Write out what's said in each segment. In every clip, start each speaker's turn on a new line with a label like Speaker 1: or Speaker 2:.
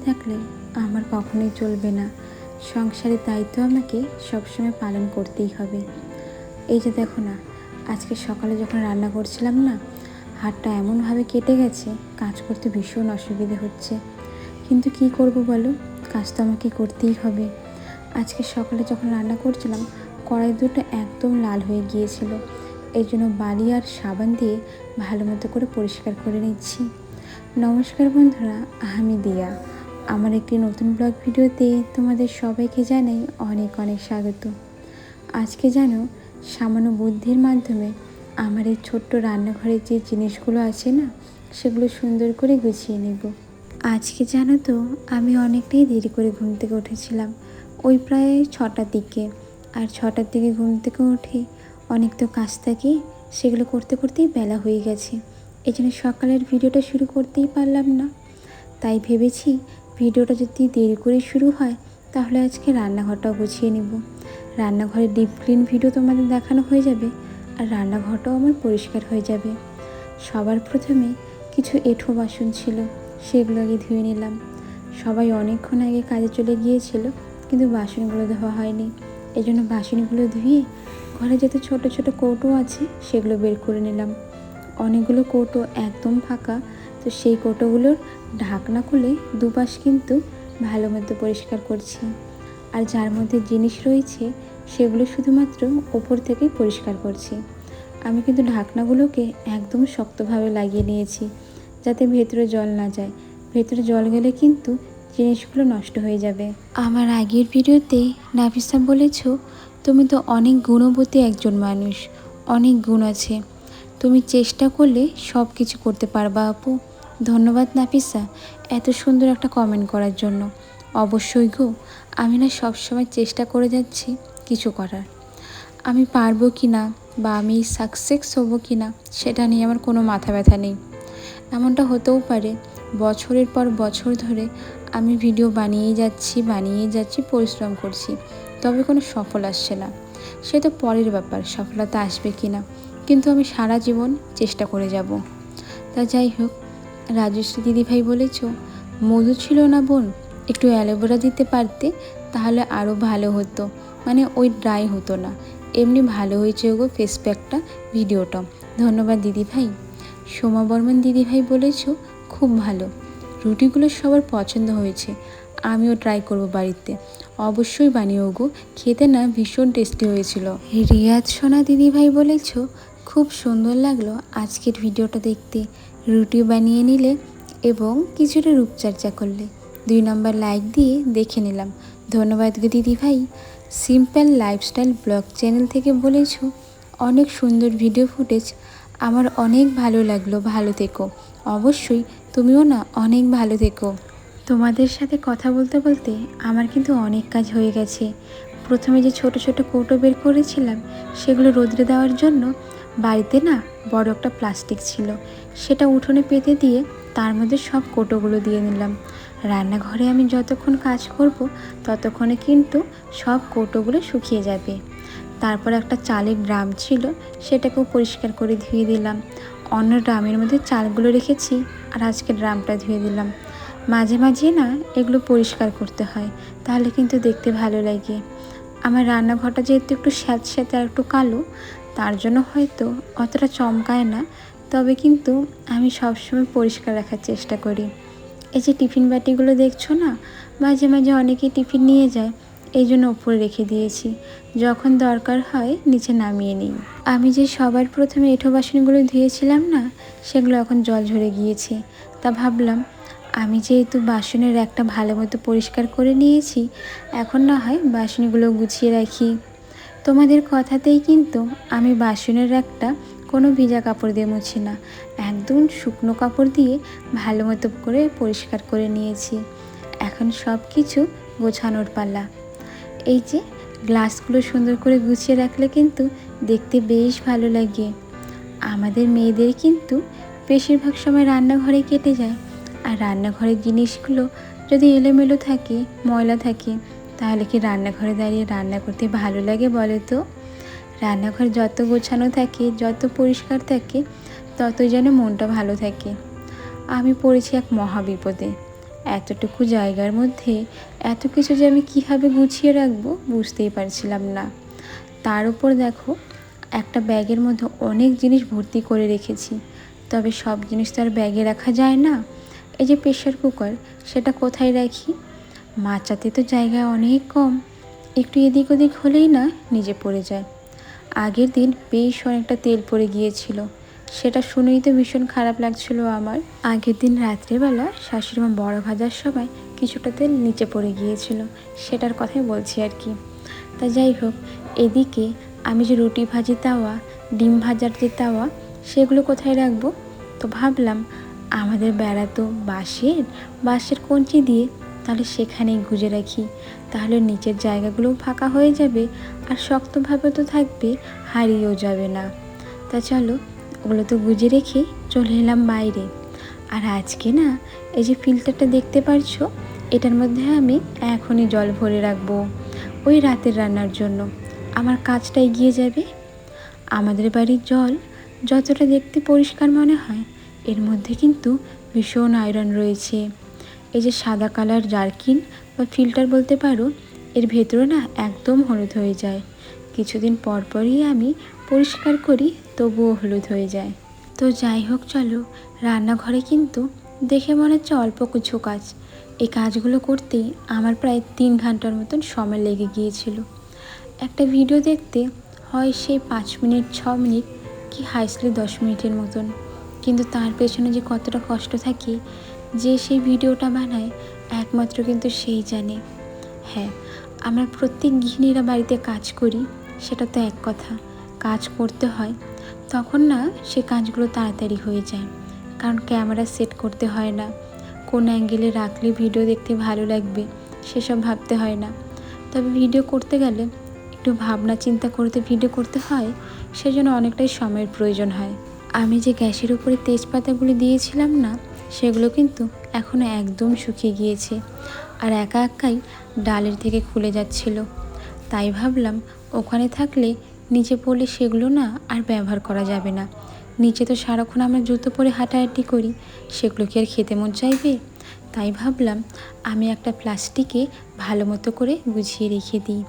Speaker 1: থাকলে আমার কখনোই চলবে না। সংসারের দায়িত্ব আমাকে সবসময় পালন করতেই হবে। এই যে দেখো না, আজকে সকালে যখন রান্না করছিলাম না, হাতটা এমনভাবে কেটে গেছে, কাজ করতে ভীষণ অসুবিধে হচ্ছে। কিন্তু কি করব বলো, কাজ তো আমাকে করতেই হবে। আজকে সকালে যখন রান্না করছিলাম, কড়াই দুটো একদম লাল হয়ে গিয়েছিল। এই জন্য বালি আর সাবান দিয়ে ভালো মতো করে পরিষ্কার করে নিচ্ছি। নমস্কার বন্ধুরা, আমি দিয়া। আমার একটি নতুন ব্লগ ভিডিওতে তোমাদের সবাইকে জানাই অনেক অনেক স্বাগত। আজকে জানো, সামান্য বুদ্ধির মাধ্যমে আমার এই ছোট্ট রান্নাঘরের যে জিনিসগুলো আছে না, সেগুলো সুন্দর করে গুছিয়ে নেব। আজকে জানো তো, আমি অনেকটাই দেরি করে ঘুম থেকে উঠেছিলাম, ওই প্রায় 6টার দিকে। আর 6টার দিকে ঘুম থেকে উঠে অনেক তো কাজ থাকে, সেগুলো করতে করতেই বেলা হয়ে গেছে। এই জন্য সকালের ভিডিওটা শুরু করতেই পারলাম না। তাই ভেবেছি ভিডিওটা যদি দেরি করে শুরু হয়, তাহলে আজকে রান্নাঘরটাও গুছিয়ে নেব। রান্নাঘরের ডিপ ক্লিন ভিডিও তোমাদের দেখানো হয়ে যাবে, আর রান্নাঘরটাও আমার পরিষ্কার হয়ে যাবে। সবার প্রথমে কিছু এঁঠো বাসন ছিল, সেগুলো আগে ধুয়ে নিলাম। সবাই অনেকক্ষণ আগে কাজে চলে গিয়েছিল, কিন্তু বাসনগুলো ধোয়া হয়নি। এই জন্য বাসনগুলো ধুয়ে ঘরে যত ছোট ছোট কৌটো আছে সেগুলো বের করে নিলাম। অনেকগুলো কৌটো একদম ফাঁকা, তো সেই কৌটোগুলোর ঢাকনা খুলে দুপাশ কিন্তু ভালো মতো পরিষ্কার করছি। আর যার মধ্যে জিনিস রয়েছে সেগুলো শুধুমাত্র ওপর থেকেই পরিষ্কার করছি। আমি কিন্তু ঢাকনাগুলোকে একদম শক্তভাবে লাগিয়ে নিয়েছি, যাতে ভেতরে জল না যায়। ভেতরে জল গেলে কিন্তু জিনিসগুলো নষ্ট হয়ে যাবে। আমার আগের ভিডিওতে নাফিসা বলেছ, তুমি তো অনেক গুণবতী একজন মানুষ, অনেক গুণ আছে, তুমি চেষ্টা করলে সব কিছু করতে পারবা আপু। ধন্যবাদ নাফিসা, এত সুন্দর একটা কমেন্ট করার জন্য। অবশ্যই গো, আমি না সবসময় চেষ্টা করে যাচ্ছি কিছু করার। আমি পারবো কি না বা আমি সাকসেস হবো কি না, সেটা নিয়ে আমার কোনো মাথা ব্যথা নেই। এমনটা হতেও পারে বছরের পর বছর ধরে আমি ভিডিও বানিয়েই যাচ্ছি, পরিশ্রম করছি, তবে কোনো সফল আসছে না। সে তো পরের ব্যাপার, সফলতা আসবে কি না, কিন্তু আমি সারা জীবন চেষ্টা করে যাব। তা যাই হোক, রাজশ্রী দিদিভাই বলেছ, মধু ছিল না বোন, একটু অ্যালোভেরা দিতে পারতে, তাহলে আরও ভালো হতো, মানে ওই ড্রাই হতো না। এমনি ভালো হয়েছে গো ফেস প্যাকটা, ভিডিওটা। ধন্যবাদ দিদিভাই। সোমা বর্মন দিদিভাই বলেছ, খুব ভালো, রুটিগুলো সবার পছন্দ হয়েছে, আমিও ট্রাই করব বাড়িতে। অবশ্যই বানিও গো, খেতে না ভীষণ টেস্টি হয়েছিল। রিয়াজ সোনা দিদিভাই বলেছ, খুব সুন্দর লাগলো আজকের ভিডিওটা দেখতে, রুটি বানিয়ে নিলে এবং কিছুটা রূপচর্চা করলে। 2 নম্বর লাইক দিয়ে দেখে নিলাম। ধন্যবাদ গো দিদিভাই। সিম্পল লাইফস্টাইল ব্লগ চ্যানেল থেকে বলেছ, অনেক সুন্দর ভিডিও ফুটেজ, আমার অনেক ভালো লাগলো, ভালো থেকো। অবশ্যই, তুমিও না অনেক ভালো থেকো। তোমাদের সাথে কথা বলতে বলতে আমার কিন্তু অনেক কাজ হয়ে গেছে। প্রথমে যে ছোট ছোট কৌটো বের করেছিলাম, সেগুলো রোদ্রে দেওয়ার জন্য বাড়িতে না বড় একটা প্লাস্টিক ছিল, সেটা উঠোনে পেতে দিয়ে তার মধ্যে সব কৌটোগুলো দিয়ে নিলাম। রান্নাঘরে আমি যতক্ষণ কাজ করব, ততক্ষণে কিন্তু সব কৌটোগুলো শুকিয়ে যাবে। তারপর একটা চালের ড্রাম ছিল, সেটাকেও পরিষ্কার করে ধুয়ে দিলাম। অন্য ড্রামের মধ্যে চালগুলো রেখেছি, আর আজকে ড্রামটা ধুয়ে দিলাম। মাঝে মাঝে না এগুলো পরিষ্কার করতে হয়, তাহলে কিন্তু দেখতে ভালো লাগে। আমার রান্নাঘরটা যেহেতু একটু স্যাঁতস্যাঁতে আর একটু কালো, তার জন্য হয়তো অতটা চমকায় না, তবে কিন্তু আমি সবসময় পরিষ্কার রাখার চেষ্টা করি। এই যে টিফিন বাটিগুলো দেখছো না, মাঝে মাঝে অনেকেই টিফিন নিয়ে যায়, এই জন্য উপরে রেখে দিয়েছি, যখন দরকার হয় নিচে নামিয়ে নিই। আমি যে সবার প্রথমে এঁঠো বাসনগুলো ধুয়েছিলাম না, সেগুলো এখন জল ঝরে গিয়েছে। তা ভাবলাম, আমি যেহেতু বাসনের একটা ভালো মতো পরিষ্কার করে নিয়েছি, এখন না হয় বাসনগুলো গুছিয়ে রাখি। তোমাদের কথাতেই কিন্তু আমি বাসনের একটা কোনো ভিজা কাপড় দিয়ে মুছি না, একদম শুকনো কাপড় দিয়ে ভালো মতো করে পরিষ্কার করে নিয়েছি। এখন সব কিছু গোছানোর পালা। এই যে গ্লাসগুলো সুন্দর করে গুছিয়ে রাখলে কিন্তু দেখতে বেশ ভালো লাগে। আমাদের মেয়েদের কিন্তু বেশিরভাগ সময় রান্নাঘরে কেটে যায়, আর রান্নাঘরের জিনিসগুলো যদি এলোমেলো থাকে, ময়লা থাকে, তাহলে কি রান্নাঘরে দাঁড়িয়ে রান্না করতে ভালো লাগে বলো তো? রান্নাঘর যত গোছানো থাকে, যত পরিষ্কার থাকে, ততই যেন মনটা ভালো থাকে। আমি পড়েছি এক মহাবিপদে। এতটুকু জায়গার মধ্যে এত কিছু যে আমি কীভাবে গুছিয়ে রাখবো বুঝতেই পারছিলাম না। তার উপর দেখো একটা ব্যাগের মধ্যে অনেক জিনিস ভর্তি করে রেখেছি, তবে সব জিনিস তো আর ব্যাগে রাখা যায় না। এই যে প্রেশার কুকার, সেটা কোথায় রাখি? মাচাতে তো জায়গা অনেক কম, একটু এদিক ওদিক হলেই না নিজে পড়ে যায়। আগের দিন বেশ অনেকটা তেল পড়ে গিয়েছিল, সেটা শুনেই তো ভীষণ খারাপ লাগছিল আমার। আগের দিন রাত্রেবেলা শাশুড়িমা বড় ভাজার সময় কিছুটা তেল নিচে পড়ে গিয়েছিল, সেটার কথাই বলছি আর কি। তা যাই হোক, এদিকে আমি যে রুটি ভাজি তাওয়া, ডিম ভাজার যে তাওয়া, সেগুলো কোথায় রাখবো? তো ভাবলাম আমাদের বেড়া তো বাঁশের কঞ্চি দিয়ে, তাহলে সেখানেই গুজে রাখি, তাহলে নিচের জায়গাগুলোও ফাঁকা হয়ে যাবে আর শক্তভাবে তো থাকবে, হারিয়েও যাবে না। তা চলো ওগুলো তো গুজে রেখে চলে এলাম বাইরে। আর আজকে না এই যে ফিল্টারটা দেখতে পারছো, এটার মধ্যে আমি এখনই জল ভরে রাখবো, ওই রাতের রান্নার জন্য। আমার কাজটা এগিয়ে যাবে। আমাদের বাড়ির জল যতটা দেখতে পরিষ্কার মনে হয়, এর মধ্যে কিন্তু ভীষণ আয়রন রয়েছে। এই যে সাদা কালার জারকিন বা ফিল্টার বলতে পারো, এর ভেতরে না একদম হলুদ হয়ে যায়। কিছুদিন পর পরই আমি পরিষ্কার করি, তবুও হলুদ হয়ে যায়। তো যাই হোক, চলো রান্নাঘরে কিন্তু দেখে মনে হচ্ছে অল্প কিছু কাজ। এই কাজগুলো করতেই আমার প্রায় 3 ঘন্টার মতন সময় লেগে গিয়েছিল। একটা ভিডিও দেখতে হয় সেই 5 মিনিট 6 মিনিট, কি হাইসলে 10 মিনিটের মতন, কিন্তু তার পেছনে যে কতটা কষ্ট থাকে, যে সেই ভিডিওটা বানায় একমাত্র কিন্তু সেই জানে। হ্যাঁ, আমরা প্রত্যেক গৃহিণীরা বাড়িতে কাজ করি, সেটা তো এক কথা, কাজ করতে হয়, তখন না সে কাজগুলো তাড়াতাড়ি হয়ে যায়, কারণ ক্যামেরা সেট করতে হয় না, কোন অ্যাঙ্গেলে রাখলে ভিডিও দেখতে ভালো লাগবে সেসব ভাবতে হয় না। তবে ভিডিও করতে গেলে একটু ভাবনা চিন্তা করতে ভিডিও করতে হয়, সেজন্য অনেকটাই সময়ের প্রয়োজন হয়। আমি যে গ্যাসের উপরে তেজপাতাগুলি দিয়েছিলাম না, সেগুলো কিন্তু এখনও একদম শুকিয়ে গিয়েছে, আর একা একাই ডালের থেকে খুলে যাচ্ছিল। তাই ভাবলাম ওখানে থাকলে নিচে পড়লে সেগুলো না আর ব্যবহার করা যাবে না। নিচে তো সারাক্ষণ আমরা জুতো পরে হাঁটাহাঁটি করি, সেগুলো কি আর খেতে মন চাইবে? তাই ভাবলাম আমি একটা প্লাস্টিকে ভালো মতো করে গুছিয়ে রেখে দিই।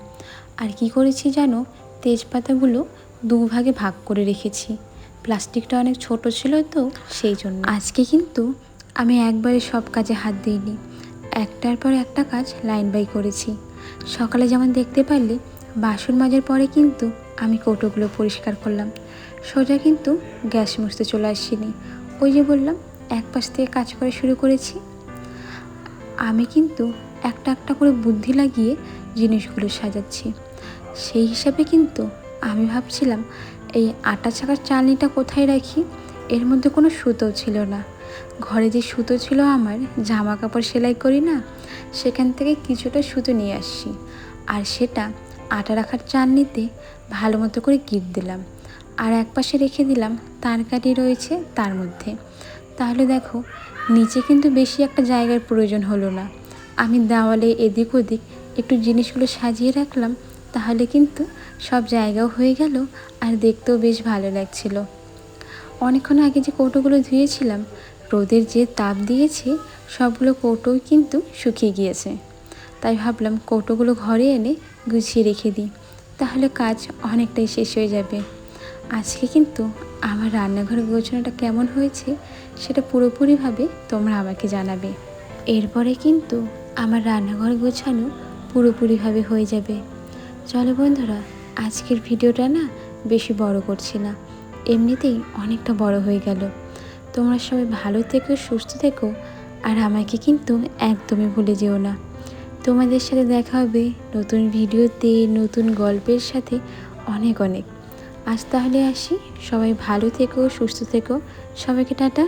Speaker 1: আর কি করেছি জানো, তেজপাতাগুলো 2 ভাগে ভাগ করে রেখেছি। প্লাস্টিকটা অনেক ছোট ছিল তো সেই জন্য। আজকে কিন্তু আমি একবারে সব কাজে হাত দিইনি, একটার পর একটা কাজ লাইন বাই করেছি। সকালে যেমন দেখতে পারলে বাসন মাজার পরে কিন্তু আমি কৌটোগুলো পরিষ্কার করলাম, সোজা কিন্তু গ্যাস মুছতে চলে আসিনি। ওই যে বললাম এক পাশ থেকে কাজ করা শুরু করেছি। আমি কিন্তু একটা একটা করে বুদ্ধি লাগিয়ে জিনিসগুলো সাজাচ্ছি। সেই হিসাবে কিন্তু আমি ভাবছিলাম এই আটা ছাকার চালনিটা কোথায় রাখি। এর মধ্যে কোনো সুতোও ছিল না। ঘরে যে সুতো ছিল, আমার জামা কাপড় সেলাই করি না, সেখান থেকে কিছুটা সুতো নিয়ে আসছি, আর সেটা আটা রাখার চালনিতে ভালো মতো করে গিট দিলাম, আর এক পাশে রেখে দিলাম তারকাঠি রয়েছে তার মধ্যে। তাহলে দেখো নিচে কিন্তু বেশি একটা জায়গার প্রয়োজন হলো না। আমি দেওয়ালে এদিক ওদিক একটু জিনিসগুলো সাজিয়ে রাখলাম, তাহলে কিন্তু সব জায়গাও হয়ে গেল, আর দেখতেও বেশ ভালো লাগছিল। অনেকক্ষণ আগে যে কৌটোগুলো ধুয়েছিলাম, রোদের যে তাপ দিয়েছে, সবগুলো কৌটোই কিন্তু শুকিয়ে গিয়েছে। তাই ভাবলাম কৌটোগুলো ঘরে এনে গুছিয়ে রেখে দিই, তাহলে কাজ অনেকটাই শেষ হয়ে যাবে। আজকে কিন্তু আমার রান্নাঘর গোছানোটা কেমন হয়েছে সেটা পুরোপুরিভাবে তোমরা আমাকে জানাবে। এরপরে কিন্তু আমার রান্নাঘর গোছানো পুরোপুরিভাবে হয়ে যাবে। চলো বন্ধুরা, আজকের ভিডিওটা না বেশি বড় করছি না, এমনিতেই অনেকটা বড় হয়ে গেল। তোমরা সবাই ভালো থেকো, সুস্থ থেকো, আর আমাকে কিন্তু একদমই ভুলে যেও না। তোমাদের সাথে দেখা হবে নতুন ভিডিওতে, নতুন গল্পের সাথে অনেক অনেক। আজ তাহলে আসি, সবাই ভালো থেকো, সুস্থ থেকো, সবাইকে টাটা।